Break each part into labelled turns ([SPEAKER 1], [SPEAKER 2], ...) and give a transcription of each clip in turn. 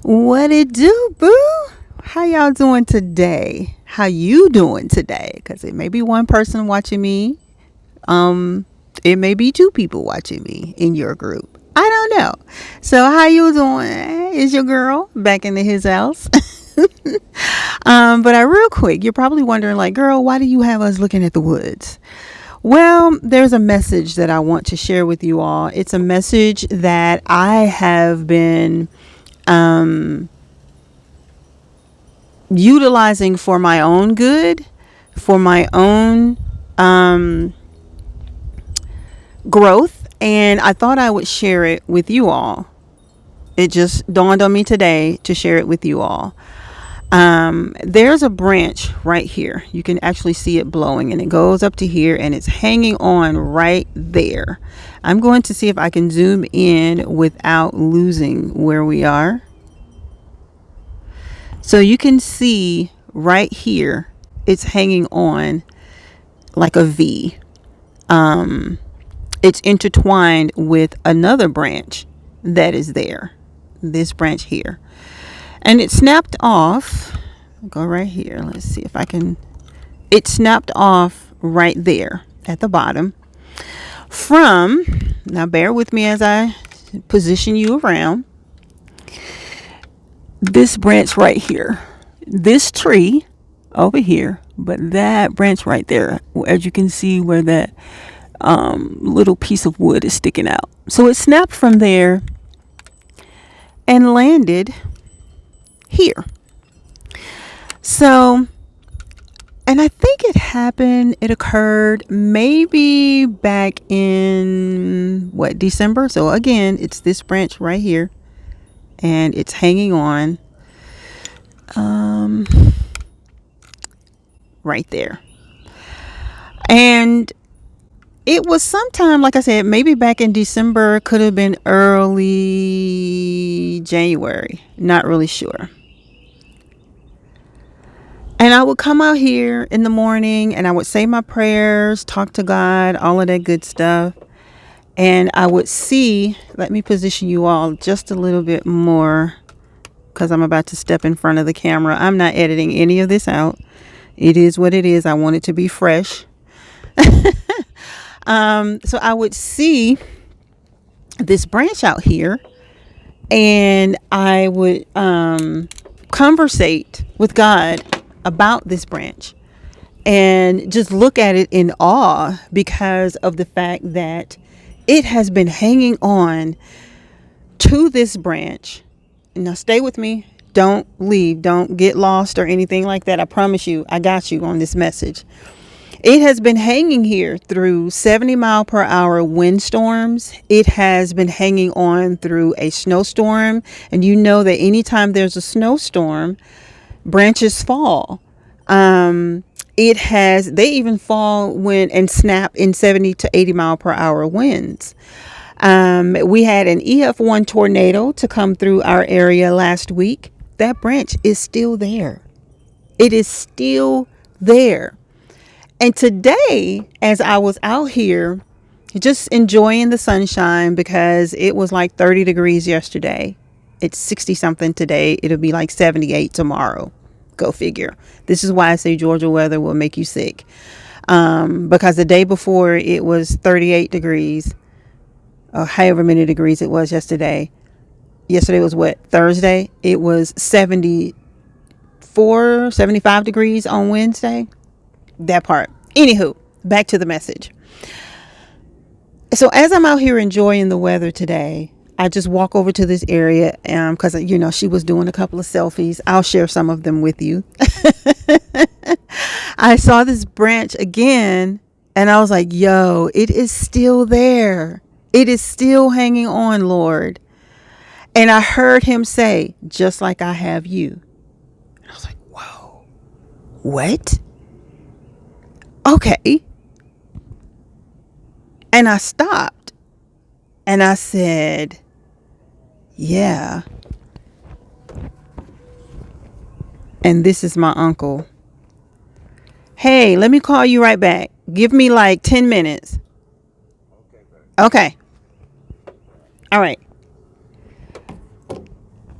[SPEAKER 1] What it do, boo? How y'all doing today? How you doing today? Because it may be one person watching me. It may be two people watching me in your group. I don't know. So how you doing? Is your girl back into his house? But real quick, you're probably wondering, like, girl, why do you have us looking at the woods? Well, there's a message that I want to share with you all. It's a message that I have been utilizing for my own good, for my own growth, and I thought I would share it with you all. It just dawned on me today to share it with you all. There's a branch right here. You can actually see it blowing, and it goes up to here, and it's hanging on right there. I'm going to see if I can zoom in without losing where we are. So you can see right here, it's hanging on like a V. It's intertwined with another branch that is there. This branch here. And it snapped off. I'll go right here. Let's see if I can. It snapped off right there at the bottom. Now bear with me as I position you around. This branch right here. This tree over here. But that branch right there. As you can see where that little piece of wood is sticking out. So it snapped from there and landed here. So, and I think it occurred maybe back in December. So again, it's this branch right here, and it's hanging on right there. And it was sometime, like I said, maybe back in December, could have been early January, not really sure. And I would come out here in the morning and I would say my prayers, talk to God, all of that good stuff. And I would see, let me position you all just a little bit more because I'm about to step in front of the camera. I'm not editing any of this out. It is what it is. I want it to be fresh. So I would see this branch out here, and I would conversate with God about this branch and just look at it in awe because of the fact that it has been hanging on to this branch. Now stay with me. Don't leave. Don't get lost or anything like that. I promise you, I got you on this message. It has been hanging here through 70-mile-per-hour windstorms. It has been hanging on through a snowstorm. And you know that anytime there's a snowstorm, branches fall. They even fall and snap in 70 to 80-mile-per-hour winds. We had an EF1 tornado to come through our area last week. That branch is still there. It is still there. And today, as I was out here just enjoying the sunshine, because it was like 30 degrees yesterday. It's 60 something today. It'll be like 78 tomorrow. Go figure. This is why I say Georgia weather will make you sick. Because the day before it was 38 degrees, or however many degrees it was yesterday. Yesterday was Thursday. It was 74, 75 degrees on Wednesday. That part. Anywho, back to the message. So as I'm out here enjoying the weather today, I just walk over to this area because, she was doing a couple of selfies. I'll share some of them with you. I saw this branch again and I was like, yo, it is still there. It is still hanging on, Lord. And I heard him say, just like I have you. And I was like, whoa, what? Okay. And I stopped and I said, yeah. And this is my uncle. Hey, let me call you right back. Give me like 10 minutes. Okay. All right.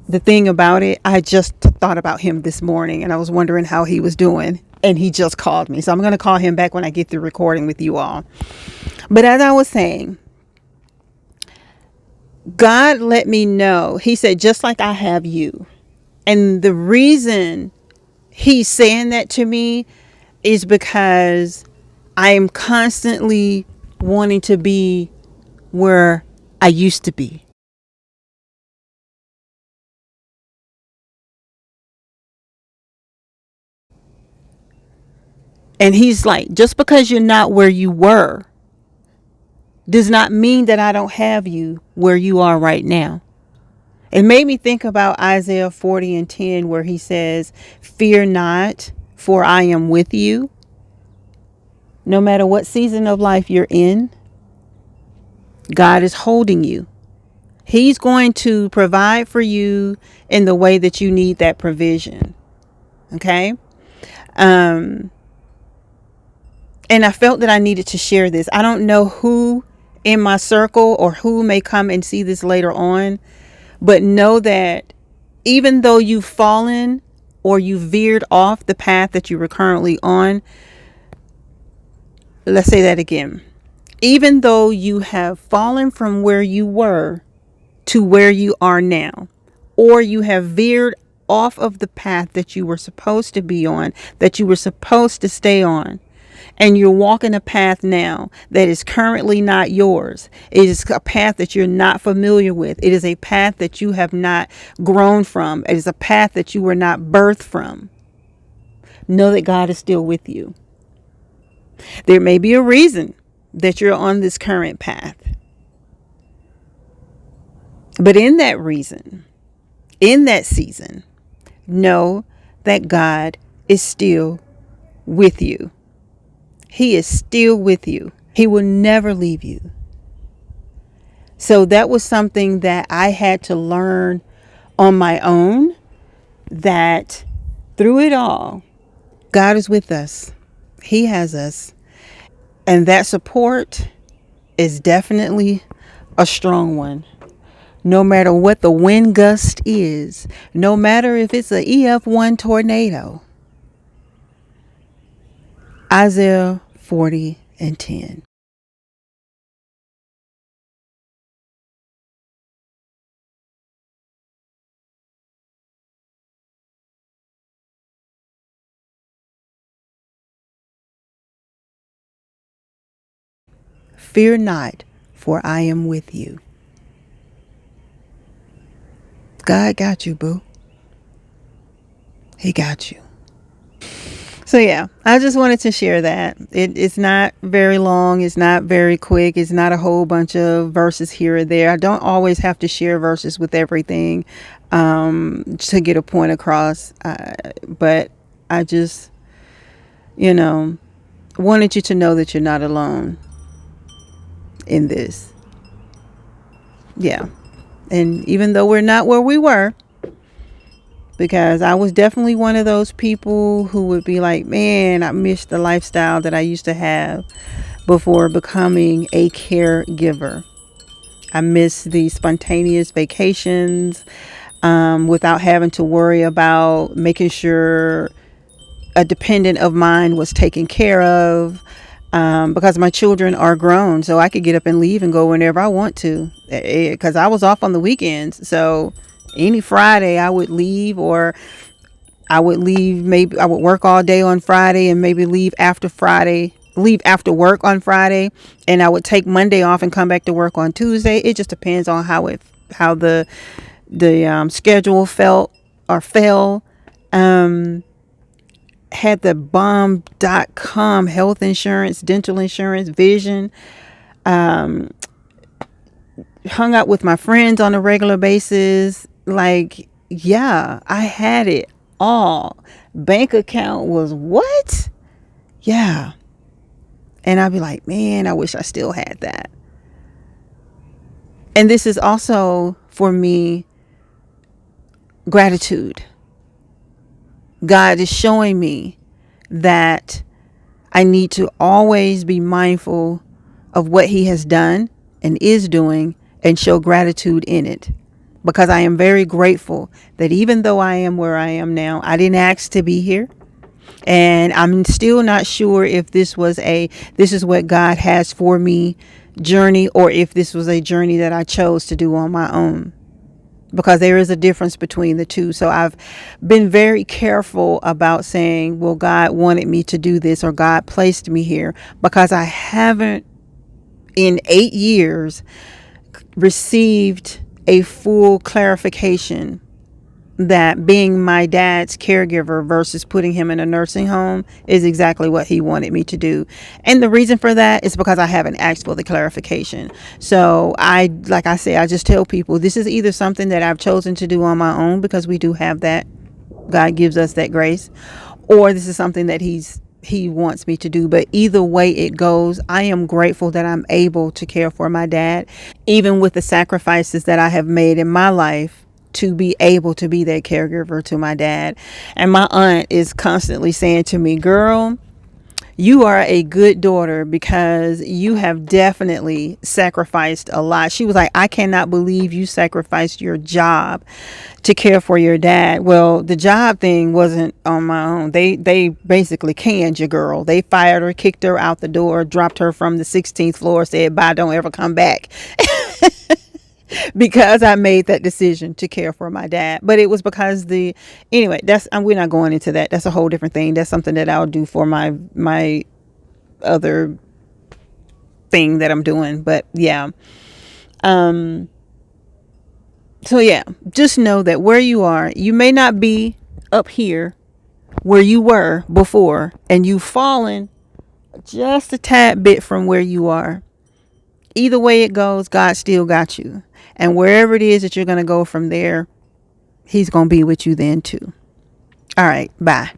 [SPEAKER 1] the thing about it, I just thought about him this morning and I was wondering how he was doing. And he just called me. So I'm going to call him back when I get through recording with you all. But as I was saying, God let me know. He said, just like I have you. And the reason he's saying that to me is because I am constantly wanting to be where I used to be. And he's like, just because you're not where you were does not mean that I don't have you where you are right now. It made me think about Isaiah 40:10, where he says, fear not, for I am with you. No matter what season of life you're in, God is holding you. He's going to provide for you in the way that you need that provision. Okay? And I felt that I needed to share this. I don't know who in my circle or who may come and see this later on, but know that even though you've fallen or you veered off the path that you were currently on, let's say that again. Even though you have fallen from where you were to where you are now, or you have veered off of the path that you were supposed to be on, that you were supposed to stay on, and you're walking a path now that is currently not yours. It is a path that you're not familiar with. It is a path that you have not grown from. It is a path that you were not birthed from. Know that God is still with you. There may be a reason that you're on this current path. But in that reason, in that season, know that God is still with you. He is still with you. He will never leave you. So that was something that I had to learn on my own, that through it all, God is with us. He has us. And that support is definitely a strong one. No matter what the wind gust is, no matter if it's an EF1 tornado. Isaiah 40:10. Fear not, for I am with you. God got you, boo. He got you. So yeah, I just wanted to share that. It's not very long. It's not very quick. It's not a whole bunch of verses here or there. I don't always have to share verses with everything to get a point across. But I just, wanted you to know that you're not alone in this. Yeah. And even though we're not where we were, because I was definitely one of those people who would be like, man, I miss the lifestyle that I used to have before becoming a caregiver. I miss the spontaneous vacations without having to worry about making sure a dependent of mine was taken care of, because my children are grown, so I could get up and leave and go whenever I want to, because I was off on the weekends. So any Friday I would leave, or I would leave, maybe I would work all day on Friday and maybe leave after work on Friday, and I would take Monday off and come back to work on Tuesday. It just depends on how the schedule felt or fell. Had the bomb.com health insurance, dental insurance, vision. Hung out with my friends on a regular basis. Like, yeah, I had it all. Bank account was what? Yeah. And I'd be like, man, I wish I still had that. And this is also for me gratitude. God is showing me that I need to always be mindful of what he has done and is doing and show gratitude in it. because I am very grateful that even though I am where I am now, I didn't ask to be here. And I'm still not sure if this is what God has for me journey, or if this was a journey that I chose to do on my own, because there is a difference between the two. So I've been very careful about saying, well, God wanted me to do this, or God placed me here, because I haven't in 8 years received a full clarification that being my dad's caregiver versus putting him in a nursing home is exactly what he wanted me to do. And the reason for that is because I haven't asked for the clarification. So like I say, I just tell people this is either something that I've chosen to do on my own, because we do have that. God gives us that grace, or this is something that he wants me to do. But either way it goes, I am grateful that I'm able to care for my dad, even with the sacrifices that I have made in my life to be able to be that caregiver to my dad. And my aunt is constantly saying to me, girl, you are a good daughter, because you have definitely sacrificed a lot. She was like, I cannot believe you sacrificed your job to care for your dad. Well, the job thing wasn't on my own. They basically canned your girl. They fired her, kicked her out the door, dropped her from the 16th floor, said, bye, don't ever come back. Because I made that decision to care for my dad. But it was because anyway, we're not going into that. That's a whole different thing. That's something that I'll do for my other thing that I'm doing. But yeah. So yeah, just know that where you are, you may not be up here where you were before, and you've fallen just a tad bit from where you are. Either way it goes, God still got you. And wherever it is that you're going to go from there, he's going to be with you then too. All right. Bye.